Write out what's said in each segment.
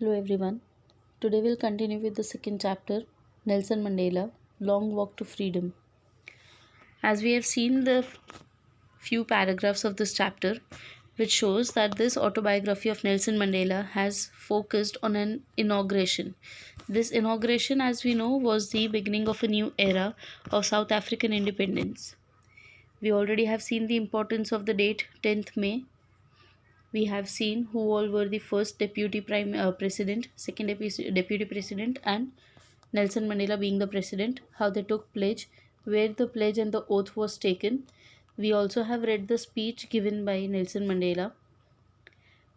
Hello everyone. Today we'll continue with the second chapter, Nelson Mandela, Long Walk to Freedom. As we have seen the few paragraphs of this chapter, which shows that this autobiography of Nelson Mandela has focused on an inauguration. This inauguration, as we know, was the beginning of a new era of South African independence. We already have seen the importance of the date 10th May. We have seen who all were the first deputy president, second deputy president, and Nelson Mandela being the president, how they took pledge, where the pledge and the oath was taken. We also have read the speech given by Nelson Mandela.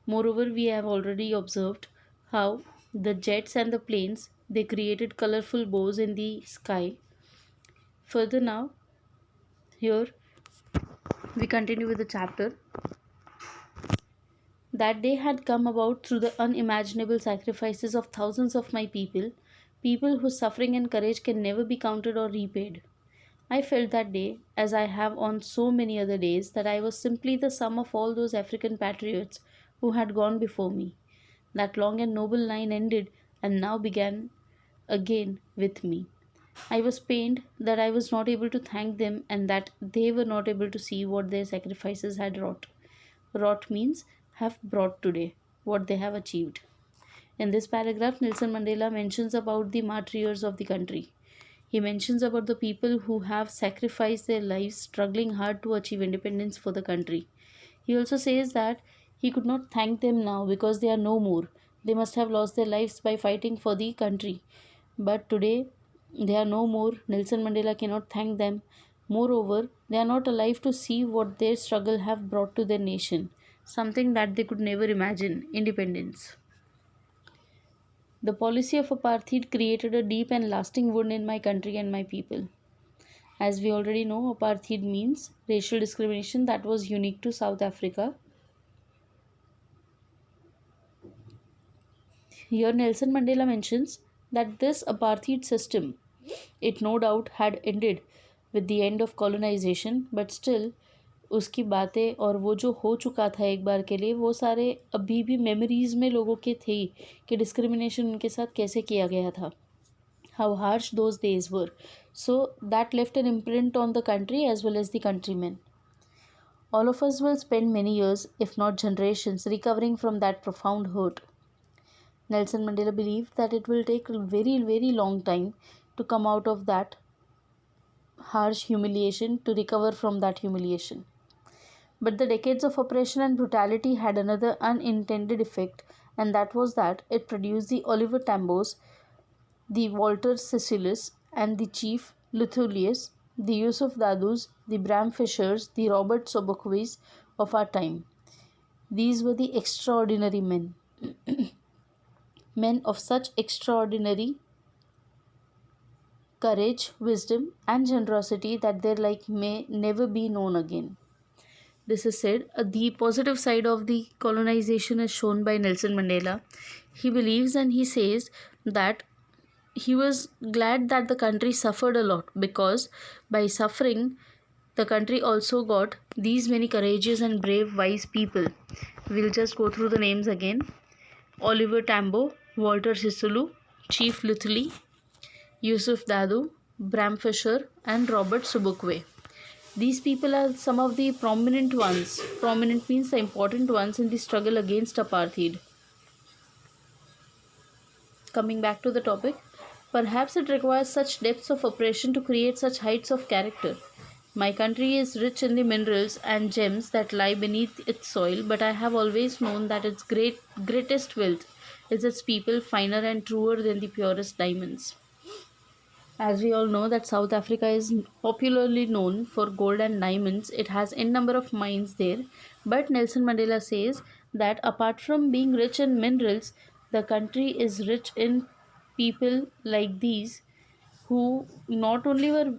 Moreover, we have already observed how the jets and the planes they created colorful bows in the sky. Further now, here we continue with the chapter. That day had come about through the unimaginable sacrifices of thousands of my people whose suffering and courage can never be counted or repaid. I felt that day, as I have on so many other days, that I was simply the sum of all those African patriots who had gone before me. That long and noble line ended and now began again with me. I was pained that I was not able to thank them and that they were not able to see what their sacrifices had wrought. Wrought means have brought today, what they have achieved. In this paragraph, Nelson Mandela mentions about the martyrs of the country. He mentions about the people who have sacrificed their lives struggling hard to achieve independence for the country. He also says that he could not thank them now because they are no more. They must have lost their lives by fighting for the country. But today, they are no more. Nelson Mandela cannot thank them. Moreover, they are not alive to see what their struggle have brought to their nation, something that they could never imagine, independence. The policy of apartheid created a deep and lasting wound in my country and my people. As we already know, apartheid means racial discrimination that was unique to South Africa. Here Nelson Mandela mentions that this apartheid system, it no doubt had ended with the end of colonization, but still उसकी बातें और वो जो हो चुका था एक बार के लिए वो सारे अभी भी मेमोरीज में लोगों के थे कि डिस्क्रिमिनेशन उनके साथ कैसे किया गया था, how harsh those days were. So that left an imprint on the country as well as the countrymen. All of us will spend many years, if not generations, recovering from that profound hurt. Nelson Mandela believed that it will take a very, very long time to come out of that harsh humiliation, to recover from that humiliation. But the decades of oppression and brutality had another unintended effect, and that was that it produced the Oliver Tambos, the Walter Sisulu, and the Chief Luthulius, the Yusuf Dadus, the Bram Fishers, the Robert Sobukwe's of our time. These were the extraordinary men. Men of such extraordinary courage, wisdom, and generosity that their like may never be known again. This is said, the positive side of the colonization is shown by Nelson Mandela. He believes and he says that he was glad that the country suffered a lot because by suffering, the country also got these many courageous and brave, wise people. We'll just go through the names again. Oliver Tambo, Walter Sisulu, Chief Luthuli, Yusuf Dadu, Bram Fisher, and Robert Sobukwe. These people are some of the prominent ones. Prominent means the important ones in the struggle against apartheid. Coming back to the topic, perhaps it requires such depths of oppression to create such heights of character. My country is rich in the minerals and gems that lie beneath its soil, but I have always known that its greatest wealth is its people, finer and truer than the purest diamonds. As we all know that South Africa is popularly known for gold and diamonds, it has n number of mines there. But Nelson Mandela says that apart from being rich in minerals, the country is rich in people like these who not only were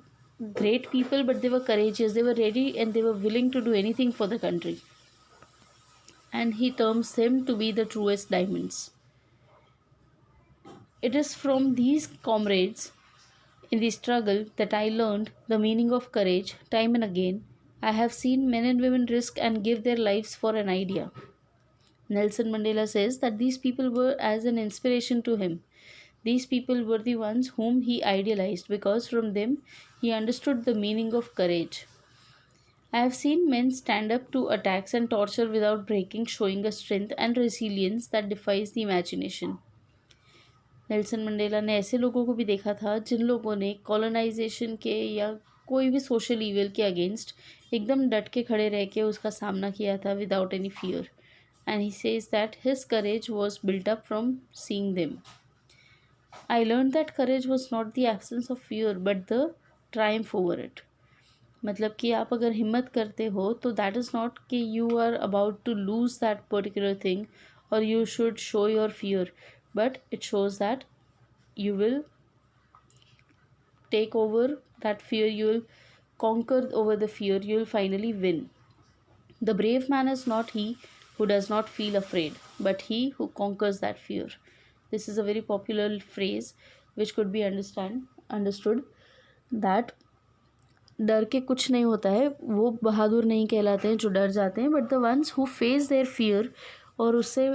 great people but they were courageous, they were ready and they were willing to do anything for the country. And he terms them to be the truest diamonds. It is from these comrades in the struggle that I learned the meaning of courage time and again. I have seen men and women risk and give their lives for an idea. Nelson Mandela says that these people were as an inspiration to him. These people were the ones whom he idealized because from them he understood the meaning of courage. I have seen men stand up to attacks and torture without breaking, showing a strength and resilience that defies the imagination. Nelson Mandela ने ऐसे लोगों को भी देखा था जिन लोगों ने colonisation के या कोई भी सोशल इविल के अगेंस्ट एकदम डट के खड़े रह के उसका सामना किया था without any fear. And he says that his courage was built up from seeing them. I learned that courage was not the absence of fear but the triumph over it. मतलब कि आप अगर हिम्मत करते हो तो दैट इज़ नॉट कि you are about to lose that particular thing और you should show your fear, but it shows that you will take over that fear, you will conquer over the fear, you will finally win. The brave man is not he who does not feel afraid but he who conquers that fear. This is a very popular phrase which could be understood that डर के कुछ नहीं होता है, वो बहादुर नहीं कहलाते हैं जो डर जाते हैं, but the ones who face their fear और उससे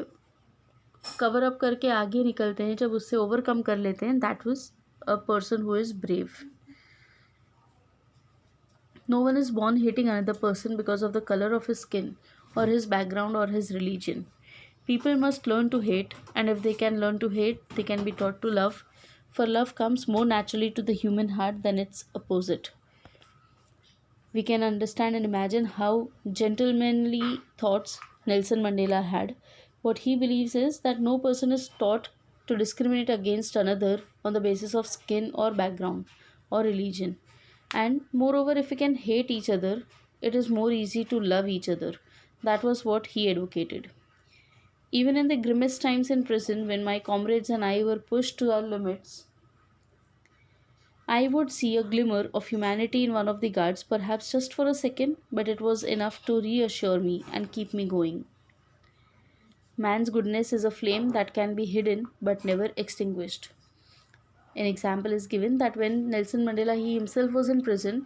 कवर अप करके आगे निकलते हैं, जब उससे ओवरकम कर लेते हैं, that was a person who is brave. No one is born hating another person because of the color of his skin or his background or his religion. People must learn to hate, and if they can learn to hate, they can be taught to love, for love comes more naturally to the human heart than its opposite. We can understand and imagine how gentlemanly thoughts Nelson Mandela had. What he believes is that no person is taught to discriminate against another on the basis of skin or background or religion. And moreover, if we can hate each other, it is more easy to love each other. That was what he advocated. Even in the grimmest times in prison, when my comrades and I were pushed to our limits, I would see a glimmer of humanity in one of the guards, perhaps just for a second, but it was enough to reassure me and keep me going. Man's goodness is a flame that can be hidden but never extinguished. An example is given that when Nelson Mandela he himself was in prison,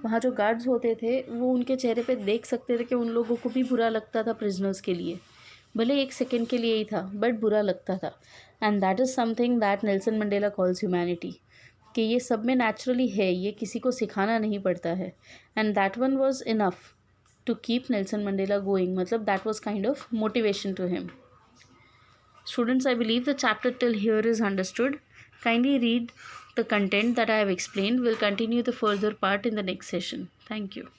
वहाँ जो guards होते थे वो उनके चेहरे पे देख सकते थे कि उन लोगों को भी बुरा लगता था प्रिजनर्स के लिए, भले एक सेकेंड के लिए ही था बट बुरा लगता था. And that is something that Nelson Mandela calls humanity, कि ये सब में नेचुरली है, ये किसी को सिखाना नहीं पड़ता है. And that one was enough to keep Nelson Mandela going, मतलब that was kind of motivation to him. Students, I believe the chapter till here is understood. Kindly read the content that I have explained. We'll continue the further part in the next session. Thank you.